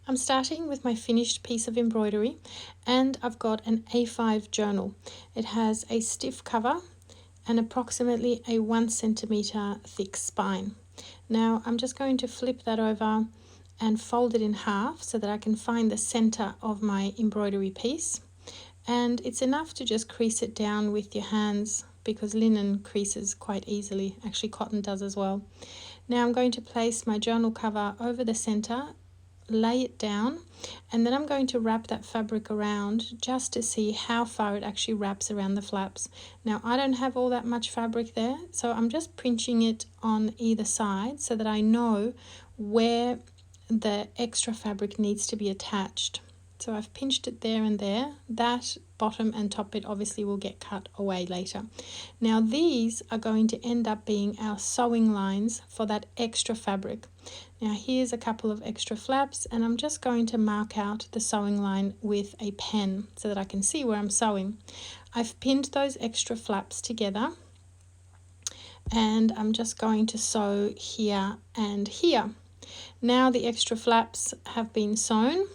I'm starting with my finished piece of embroidery, and I've got an A5 journal. It has a stiff cover and approximately a 1 centimeter thick spine. Now I'm just going to flip that over and fold it in half so that I can find the center of my embroidery piece. And it's enough to just crease it down with your hands because linen creases quite easily. Actually, cotton does as well. Now I'm going to place my journal cover over the center, lay it down, and then I'm going to wrap that fabric around just to see how far it actually wraps around the flaps. Now I don't have all that much fabric there, so I'm just pinching it on either side so that I know where the extra fabric needs to be attached. So I've pinched it there and there. That bottom and top bit obviously will get cut away later. Now these are going to end up being our sewing lines for that extra fabric. Now here's a couple of extra flaps, and I'm just going to mark out the sewing line with a pen so that I can see where I'm sewing. I've pinned those extra flaps together, and I'm just going to sew here and here. Now the extra flaps have been sewn,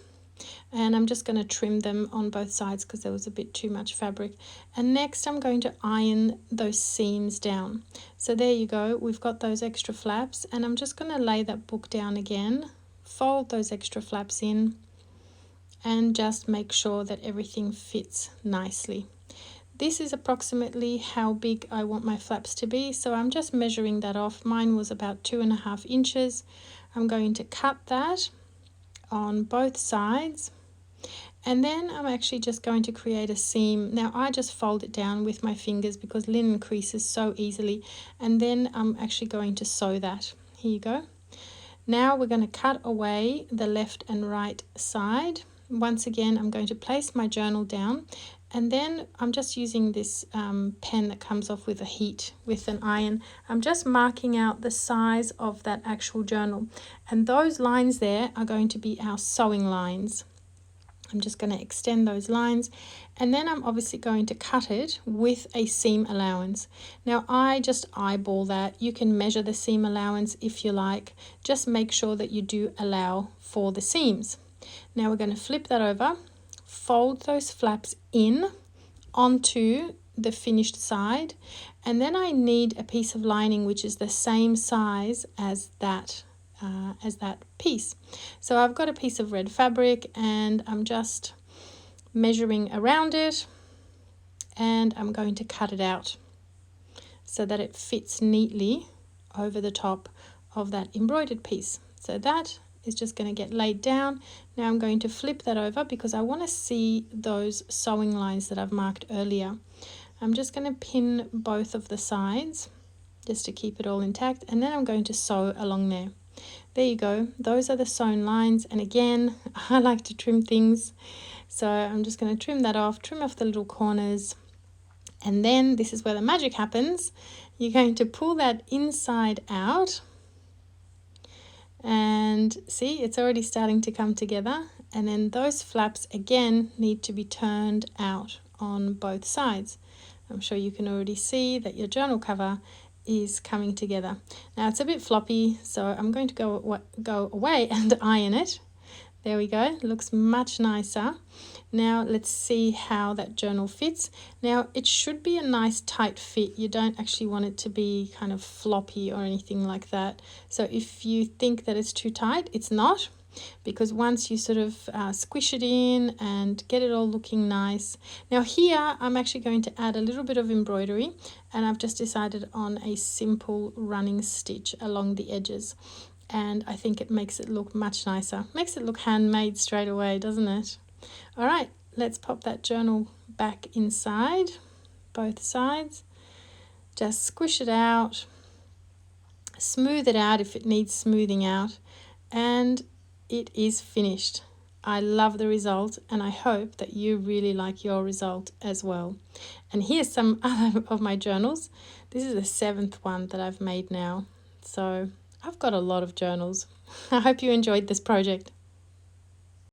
and I'm just going to trim them on both sides because there was a bit too much fabric. And next I'm going to iron those seams down. So there you go, we've got those extra flaps, and I'm just going to lay that book down again, fold those extra flaps in, and just make sure that everything fits nicely. This is approximately how big I want my flaps to be, so I'm just measuring that off. Mine was about 2.5 inches. I'm going to cut that on both sides, and then I'm actually just going to create a seam. Now I just fold it down with my fingers because linen creases so easily, and then I'm actually going to sew that. Here you go. Now we're going to cut away the left and right side. Once again, I'm going to place my journal down, and then I'm just using this pen that comes off with a heat with an iron. I'm just marking out the size of that actual journal, and those lines there are going to be our sewing lines. I'm just going to extend those lines, and then I'm obviously going to cut it with a seam allowance. Now I just eyeball that. You can measure the seam allowance if you like. Just make sure that you do allow for the seams. Now we're going to flip that over, fold those flaps in onto the finished side, and then I need a piece of lining which is the same size as that piece. So I've got a piece of red fabric, and I'm just measuring around it, and I'm going to cut it out so that it fits neatly over the top of that embroidered piece. So that is just going to get laid down. Now I'm going to flip that over because I want to see those sewing lines that I've marked earlier. I'm just going to pin both of the sides just to keep it all intact, and then I'm going to sew along there. There you go, those are the sewn lines, and again I like to trim things, so I'm just going to trim that off, trim off the little corners, and then this is where the magic happens. You're going to pull that inside out, and see, it's already starting to come together, and then those flaps again need to be turned out on both sides. I'm sure you can already see that your journal cover is coming together. Now it's a bit floppy, so I'm going to go away and iron it. There we go, it looks much nicer. Now let's see how that journal fits. Now it should be a nice tight fit. You don't actually want it to be kind of floppy or anything like that. So if you think that it's too tight, it's not, because once you sort of squish it in and get it all looking nice. Now here I'm actually going to add a little bit of embroidery, and I've just decided on a simple running stitch along the edges, and I think it makes it look much nicer. Makes it look handmade straight away, doesn't it? All right, let's pop that journal back inside both sides. Just squish it out, smooth it out if it needs smoothing out, and it is finished. I love the result, and I hope that you really like your result as well. And here's some other of my journals. This is the 7th one that I've made now, so I've got a lot of journals. I hope you enjoyed this project.